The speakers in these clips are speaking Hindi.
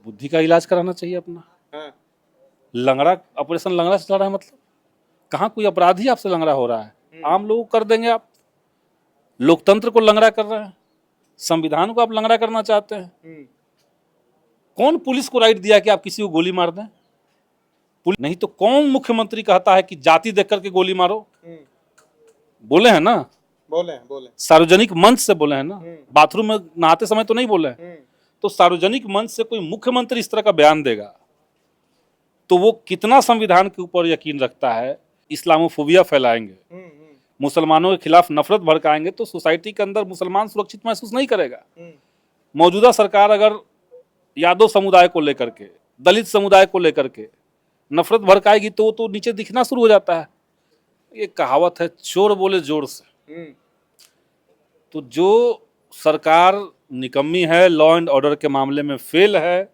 बुद्धि का इलाज कराना चाहिए अपना। हाँ। लंगड़ा ऑपरेशन लंगड़ा चल रहा है, मतलब कहाँ कोई अपराधी आपसे लंगड़ा हो रहा है? आम लोग कर देंगे आप। लोकतंत्र को लंगड़ा कर रहे हैं, संविधान को आप लंगड़ा करना चाहते हैं। कौन पुलिस को राइट दिया कि आप किसी को गोली मार दें? नहीं तो कौन मुख्यमंत्री कहता है कि जाति देख करके गोली मारो? बोले हैं ना, बोले सार्वजनिक मंच से बोले हैं ना, बाथरूम में नहाते समय तो नहीं बोले हैं। तो सार्वजनिक मंच से कोई मुख्यमंत्री इस तरह का बयान देगा तो वो कितना संविधान के ऊपर यकीन रखता है। इस्लामोफोबिया फैलाएंगे, मुसलमानों के खिलाफ नफरत भड़काएंगे तो सोसाइटी के अंदर मुसलमान सुरक्षित महसूस नहीं करेगा। मौजूदा सरकार अगर यादव समुदाय को लेकर के, दलित समुदाय को लेकर के नफरत भड़काएगी तो नीचे दिखना शुरू हो जाता है। ये कहावत है, चोर बोले जोर से। तो जो सरकार निकम्मी है, लॉ एंड ऑर्डर के मामले में फेल है,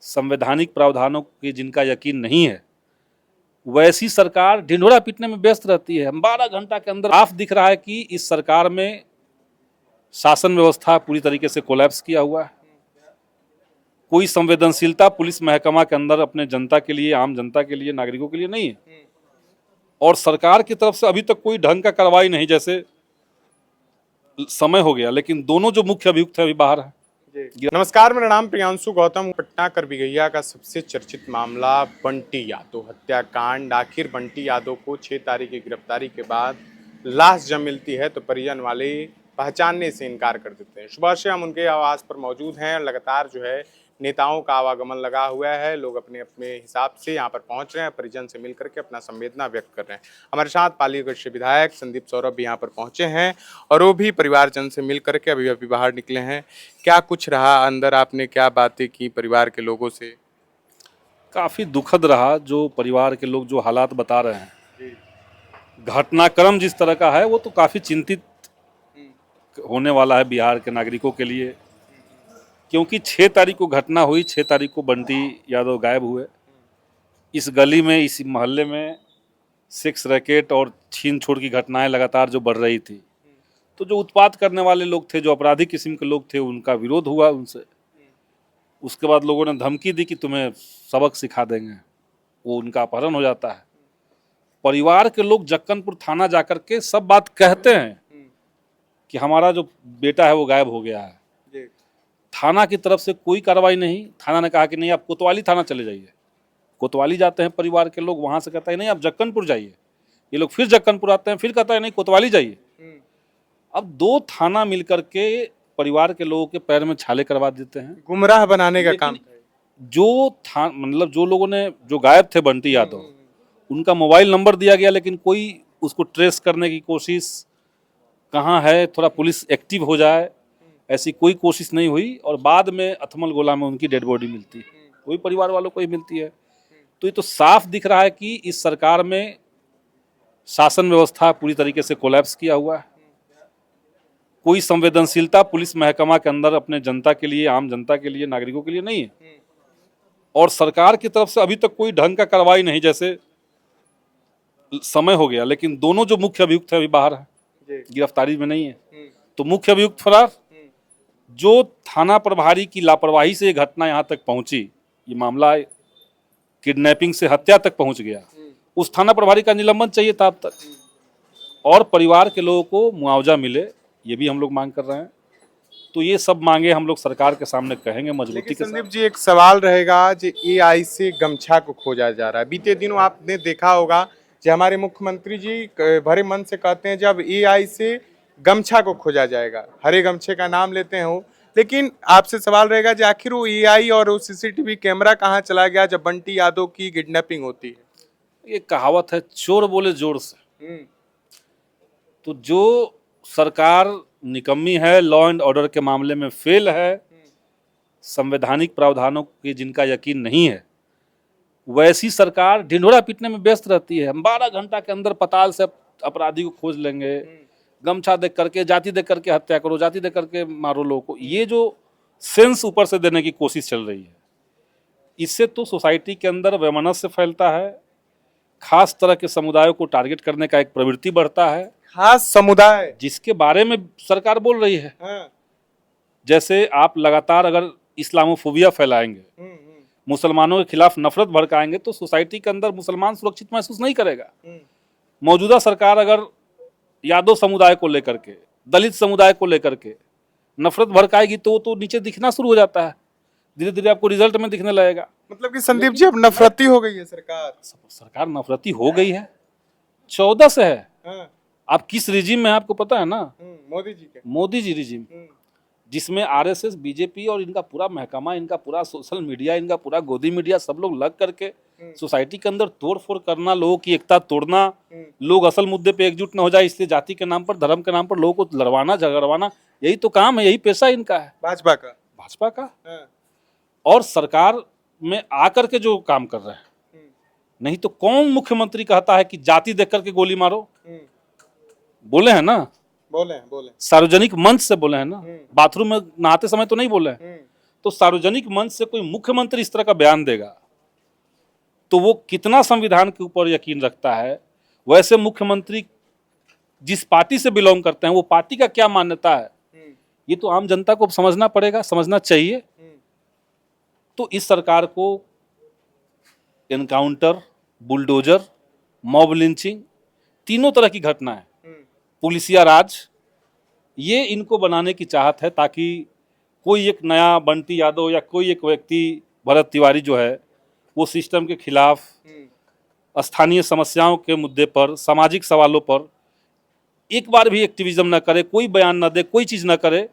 संवैधानिक प्रावधानों की जिनका यकीन नहीं है, वैसी सरकार ढिंढोरा पीटने में व्यस्त रहती है। 12 घंटा के अंदर साफ दिख रहा है कि इस सरकार में शासन व्यवस्था पूरी तरीके से कोलैप्स किया हुआ है। कोई संवेदनशीलता पुलिस महकमा के अंदर अपने जनता के लिए, आम जनता के लिए, नागरिकों के लिए नहीं है। और सरकार की तरफ से अभी तक कोई ढंग का कार्रवाई नहीं। जैसे समय हो गया, लेकिन दोनों जो मुख्य अभियुक्त हैं अभी बाहर है। नमस्कार, मेरा नाम प्रियांशु गौतम। पटना करबिगहिया का सबसे चर्चित मामला बंटी यादव हत्याकांड। आखिर बंटी यादव को 6 तारीख की गिरफ्तारी के बाद लाश जब मिलती है तो परिजन वाले पहचानने से इनकार कर देते हैं। सुबह से हम उनके आवास पर मौजूद हैं। लगातार जो है नेताओं का आवागमन लगा हुआ है। लोग अपने अपने हिसाब से यहाँ पर पहुँच रहे हैं, परिजन से मिल करके अपना संवेदना व्यक्त कर रहे हैं। हमारे साथ पालीगढ़ से विधायक संदीप सौरभ भी यहाँ पर पहुँचे हैं और वो भी परिवारजन से मिल करके अभी बाहर निकले हैं। क्या कुछ रहा अंदर, आपने क्या बातें की परिवार के लोगों से? काफ़ी दुखद रहा जो परिवार के लोग जो हालात बता रहे हैं। घटनाक्रम जिस तरह का है वो तो काफ़ी चिंतित होने वाला है बिहार के नागरिकों के लिए, क्योंकि 6 तारीख को घटना हुई। 6 तारीख को बंटी यादव गायब हुए। इस गली में, इस मोहल्ले में सेक्स रैकेट और छीन छोड़ की घटनाएं लगातार जो बढ़ रही थी, तो जो उत्पात करने वाले लोग थे, जो अपराधी किस्म के लोग थे, उनका विरोध हुआ उनसे। उसके बाद लोगों ने धमकी दी कि तुम्हें सबक सिखा देंगे। वो उनका अपहरण हो जाता है। परिवार के लोग जक्कनपुर थाना जाकर के सब बात कहते हैं कि हमारा जो बेटा है वो गायब हो गया है। थाना की तरफ से कोई कार्रवाई नहीं। थाना ने कहा कि नहीं, आप कोतवाली थाना चले जाइए। कोतवाली जाते हैं परिवार के लोग, वहां से कहता है नहीं आप जक्कनपुर जाइए। ये लोग फिर जक्कनपुर आते हैं, फिर कहता है नहीं कोतवाली जाइए। अब 2 थाना मिलकर के परिवार के लोगों के पैर में छाले करवा देते हैं, गुमराह बनाने का काम। मतलब जो लोगों ने, जो गायब थे बंटी यादव, उनका मोबाइल नंबर दिया गया, लेकिन कोई उसको ट्रेस करने की कोशिश, कहाँ है, थोड़ा पुलिस एक्टिव हो जाए, ऐसी कोई कोशिश नहीं हुई। और बाद में अथमल गोला में उनकी डेड बॉडी मिलती है, कोई परिवार वालों को ही मिलती है। तो ये तो साफ दिख रहा है कि इस सरकार में शासन व्यवस्था पूरी तरीके से कोलैप्स किया हुआ है। कोई संवेदनशीलता पुलिस महकमा के अंदर अपने जनता के लिए, आम जनता के लिए, नागरिकों के लिए नहीं है। और सरकार की तरफ से अभी तक कोई ढंग का कार्रवाई नहीं। जैसे समय हो गया, लेकिन दोनों जो मुख्य अभियुक्त हैं अभी बाहर है, गिरफ्तारी में नहीं है। तो मुख्य अभियुक्त फरार। जो थाना प्रभारी की लापरवाही से ये घटना यहाँ तक पहुंची, ये मामला किडनैपिंग से हत्या तक पहुंच गया, उस थाना प्रभारी का निलंबन चाहिए था अब तक। और परिवार के लोगों को मुआवजा मिले, ये भी हम लोग मांग कर रहे हैं। तो ये सब मांगे हम लोग सरकार के सामने कहेंगे मजबूती के साथ। संदीप जी, एक सवाल रहेगा जो एआई से गमछा को खोजा जा रहा है। बीते दिनों आपने देखा होगा कि हमारे मुख्यमंत्री जी भरे मन से कहते हैं जब एआई से गमछा को खोजा जाएगा, हरे गमछे का नाम लेते हैं वो। लेकिन आपसे सवाल रहेगा कि आखिर वो एआई और वो सीसीटीवी कैमरा कहाँ चला गया जब बंटी यादव की किडनैपिंग होती है? ये कहावत है, चोर बोले जोर से। तो जो सरकार निकम्मी है, लॉ एंड ऑर्डर के मामले में फेल है, संवैधानिक प्रावधानों की जिनका यकीन नहीं है, वैसी सरकार ढिंढोरा पीटने में व्यस्त रहती है। 12 घंटा के अंदर पताल से अपराधी को खोज लेंगे, गमछा देख करके, जाति देख करके हत्या करो, जाति देख करके मारो लोगों को। ये जो सेंस ऊपर से देने की कोशिश चल रही है, इससे तो सोसाइटी के अंदर वैमनस्य फैलता है। खास तरह के समुदायों को टारगेट करने का एक प्रवृत्ति बढ़ता है। खास समुदाय जिसके बारे में सरकार बोल रही है। जैसे आप लगातार अगर इस्लामोफोबिया फैलाएंगे, मुसलमानों के खिलाफ नफरत भड़काएंगे, तो सोसाइटी के अंदर मुसलमान सुरक्षित महसूस नहीं करेगा। मौजूदा सरकार अगर यादव समुदाय को लेकर के, दलित समुदाय को लेकर के नफरत भड़काएगी तो नीचे दिखना शुरू हो जाता है, धीरे धीरे आपको रिजल्ट में दिखने लगेगा। मतलब कि संदीप जी अब नफरती हो गई है सरकार। सरकार नफरती हो गई है, 14 से है। हाँ। आप किस रिजीम में, आपको पता है ना? मोदी जी के। मोदी जी रिजीम, जिसमें आरएसएस, बीजेपी और इनका पूरा महकमा, इनका पूरा सोशल मीडिया, इनका पूरा गोदी मीडिया, सब लोग लग करके सोसाइटी के अंदर तोड़फोड़ करना, लोगों की एकता तोड़ना, लोग असल मुद्दे पे एकजुट न हो जाए इसलिए जाति के नाम पर, धर्म के नाम पर लोगों को लड़वाना झगड़वाना, यही तो काम है, यही पेशा इनका है, भाजपा का। हाँ। और सरकार में आकर के जो काम कर रहे हैं, नहीं तो कौन मुख्यमंत्री कहता है कि जाति देख करके गोली मारो? बोले हैं ना, बोले सार्वजनिक मंच से बोले हैं ना, बाथरूम में नहाते समय तो नहीं बोले हैं। तो सार्वजनिक मंच से कोई मुख्यमंत्री इस तरह का बयान देगा तो वो कितना संविधान के ऊपर यकीन रखता है, वैसे मुख्यमंत्री जिस पार्टी से बिलोंग करते हैं वो पार्टी का क्या मान्यता है, ये तो आम जनता को समझना पड़ेगा, समझना चाहिए। तो इस सरकार को एनकाउंटर, बुलडोजर, मॉब लिंचिंग, तीनों तरह की घटनाएं, पुलिसिया राज, ये इनको बनाने की चाहत है ताकि कोई एक नया बंटी यादव या कोई एक व्यक्ति भरत तिवारी जो है वो सिस्टम के खिलाफ, स्थानीय समस्याओं के मुद्दे पर, सामाजिक सवालों पर एक बार भी एक्टिविज्म न करे, कोई बयान न दे, कोई चीज न करे।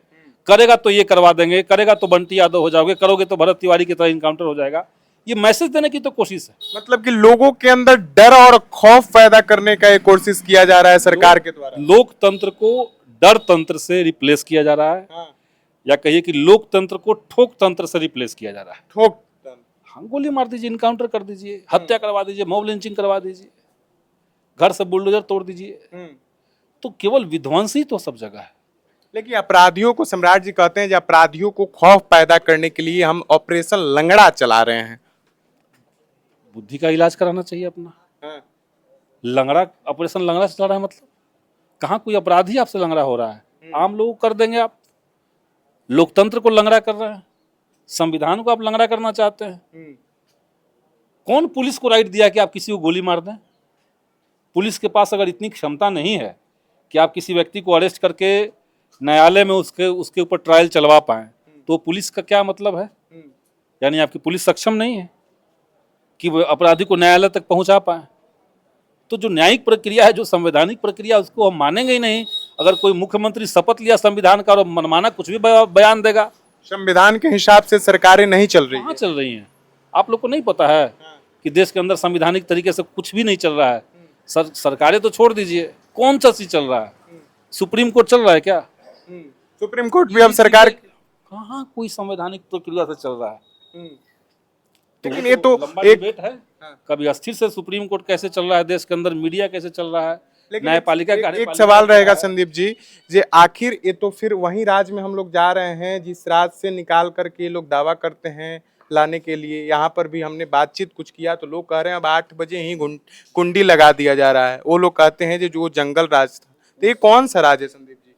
करेगा तो ये करवा देंगे, करेगा तो बंटी यादव हो जाओगे, करोगे तो भरत तिवारी की तरह इनकाउंटर हो जाएगा। ये मैसेज देने की तो कोशिश है। मतलब कि लोगों के अंदर डर और खौफ पैदा करने का एक कोशिश किया जा रहा है सरकार के द्वारा। लोकतंत्र को डर तंत्र से रिप्लेस किया जा रहा है। हाँ। या कहिए कि लोकतंत्र को ठोक तंत्र से रिप्लेस किया जा रहा है। ठोक, हाँ, गोली मार दीजिए, इनकाउंटर कर दीजिए, हत्या करवा दीजिए, मॉब लिंचिंग करवा दीजिए, घर से बुलडोजर तोड़ दीजिए। तो केवल विध्वंस ही तो सब जगह है। लेकिन अपराधियों को, सम्राट जी कहते हैं, अपराधियों को खौफ पैदा करने के लिए हम ऑपरेशन लंगड़ा चला रहे हैं। बुद्धि का इलाज कराना चाहिए अपना। हाँ। लंगड़ा, ऑपरेशन लंगड़ा चला रहा है मतलब कहाँ कोई अपराधी आपसे लंगड़ा हो रहा है? आम लोग कर देंगे आप। लोकतंत्र को लंगड़ा कर रहे हैं, संविधान को आप लंगड़ा करना चाहते हैं। कौन पुलिस को राइट दिया कि आप किसी को गोली मार दें? पुलिस के पास अगर इतनी क्षमता नहीं है कि आप किसी व्यक्ति को अरेस्ट करके न्यायालय में उसके ऊपर ट्रायल चलवा पाएं, तो पुलिस का क्या मतलब है? यानी आपकी पुलिस सक्षम नहीं है कि वो अपराधी को न्यायालय तक पहुंचा पाए। तो जो न्यायिक प्रक्रिया है, जो संवैधानिक प्रक्रिया, उसको हम मानेंगे ही नहीं अगर कोई मुख्यमंत्री शपथ लिया संविधान का और मनमाना कुछ भी बयान देगा। संविधान के हिसाब से सरकारें नहीं चल रही। कहाँ चल रही हैं? आप लोग को नहीं पता है कि देश के अंदर संविधानिक तरीके से कुछ भी नहीं चल रहा है। सरकारें तो छोड़ दीजिए, कौन सा चीज चल रहा है? सुप्रीम कोर्ट चल रहा है क्या? सुप्रीम कोर्ट भी अब सरकार कहाँ कोई संवैधानिक प्रक्रिया से चल रहा है। लेकिन ये तो एक डिबेट है, कभी अस्थिर से सुप्रीम कोर्ट कैसे चल रहा है देश के अंदर, मीडिया कैसे चल रहा है, न्यायपालिका। एक सवाल रहेगा संदीप जी, जे आखिर ये तो फिर वही राज में हम लोग जा रहे हैं जिस राज से निकाल करके ये लोग दावा करते हैं लाने के लिए। यहाँ पर भी हमने बातचीत कुछ किया तो लोग कह रहे हैं अब 8 बजे ही कुंडी लगा दिया जा रहा है। वो लोग कहते हैं जो जंगल राज था। तो ये कौन सा राज है संदीप जी?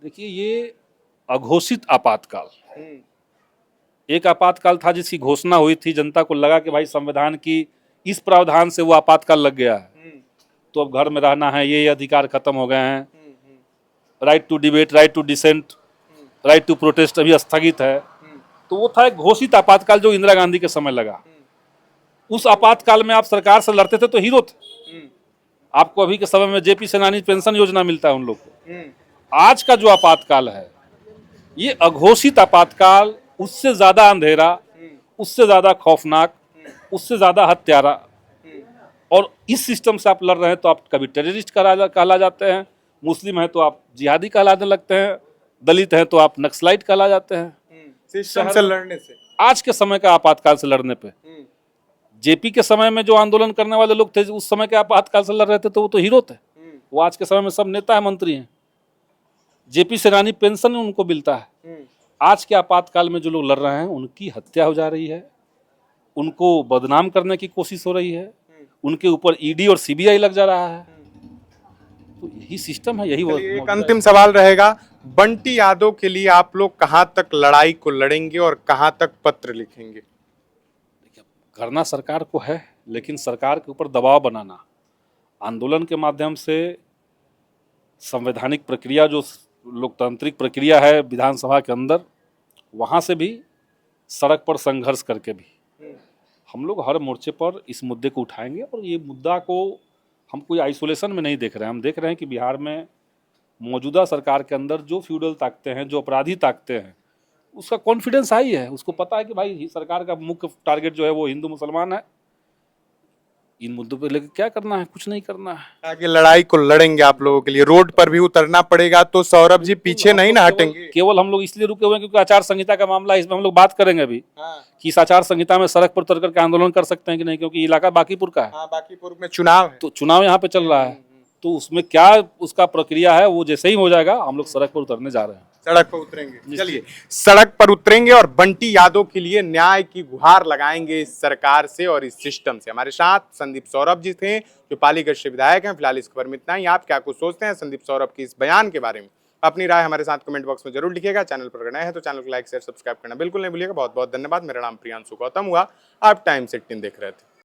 देखिए, ये अघोषित आपातकाल, एक आपातकाल था जिसकी घोषणा हुई थी, जनता को लगा कि भाई संविधान की इस प्रावधान से वो आपातकाल लग गया है तो अब घर में रहना है, ये अधिकार खत्म हो गए हैं। Right to debate, right to dissent, right to protest अभी स्थगित है। तो वो था एक घोषित आपातकाल जो इंदिरा गांधी के समय लगा। उस आपातकाल में आप सरकार से लड़ते थे तो हीरो थे। आपको अभी के समय में जेपी सेनानी पेंशन योजना मिलता है उन लोग को। आज का जो आपातकाल है ये अघोषित आपातकाल, उससे ज्यादा अंधेरा, उससे ज्यादा खौफनाक, उससे ज्यादा हत्यारा। और इस सिस्टम से आप लड़ रहे हैं तो आप कभी टेररिस्ट कहला जाते हैं, मुस्लिम है तो आप जिहादी कहलाने लगते हैं, दलित है तो आप नक्सलाइट कहला जाते हैं। सिस्टम से लड़ने से, आज के समय का आपातकाल से लड़ने पे, जेपी के समय में जो आंदोलन करने वाले लोग थे उस समय के आपातकाल से लड़ रहे थे तो वो तो हीरो थे। वो आज के समय में सब नेता है, मंत्री हैं। जेपी सेनानी पेंशन उनको मिलता है। आज के आपातकाल में जो लोग लड़ रहे हैं उनकी हत्या हो जा रही है, उनको बदनाम करने की कोशिश हो रही है, उनके ऊपर ईडी और सीबीआई लग जा रहा है। तो यही सिस्टम है, यही एक अंतिम सवाल रहेगा, बंटी यादव के लिए आप लोग कहां तक लड़ाई को लड़ेंगे और कहां तक पत्र लिखेंगे? देखिए, करना सरकार को है, लेकिन सरकार के ऊपर दबाव बनाना, आंदोलन के माध्यम से संवैधानिक प्रक्रिया जो लोकतांत्रिक प्रक्रिया है विधानसभा के अंदर, वहाँ से भी सड़क पर संघर्ष करके भी हम लोग हर मोर्चे पर इस मुद्दे को उठाएंगे। और ये मुद्दा को हम कोई आइसोलेशन में नहीं देख रहे हैं, हम देख रहे हैं कि बिहार में मौजूदा सरकार के अंदर जो फ्यूडल ताकतें हैं, जो अपराधी ताकतें हैं, उसका कॉन्फिडेंस हाई है। उसको पता है कि भाई सरकार का मुख्य टारगेट जो है वो हिंदू मुसलमान है। इन मुद्दों पे लेकर क्या करना है? कुछ नहीं करना है। आगे लड़ाई को लड़ेंगे आप लोगों के लिए, रोड पर भी उतरना पड़ेगा तो सौरभ जी पीछे नहीं ना हटेंगे। केवल हम लोग इसलिए रुके हुए हैं क्योंकि आचार संहिता का मामला है, इसमें हम लोग बात करेंगे अभी कि इस आचार संहिता में सड़क पर उतर करके आंदोलन कर सकते हैं कि नहीं, क्योंकि इलाका बांकीपुर का है। हाँ, बांकीपुर में चुनाव है, तो चुनाव यहाँ पे चल रहा है, तो उसमें क्या उसका प्रक्रिया है, वो जैसे ही हो जाएगा हम लोग सड़क पर उतरने जा रहे हैं। सड़क पर उतरेंगे। चलिए, सड़क पर उतरेंगे और बंटी यादव के लिए न्याय की गुहार लगाएंगे इस सरकार से और इस सिस्टम से। हमारे साथ संदीप सौरभ जी थे जो पालीगढ़ से विधायक हैं। फिलहाल इस खबर में इतना ही। आप क्या कुछ सोचते हैं संदीप सौरभ की इस बयान के बारे में? अपनी राय हमारे साथ कमेंट बॉक्स में जरूर लिखिएगा। चैनल पर नए हैं तो चैनल को लाइक शेयर सब्सक्राइब करना बिल्कुल नहीं भूलिएगा। बहुत बहुत धन्यवाद। मेरा नाम प्रियांशु गौतम हुआ। आप टाइम्स 18 देख रहे थे।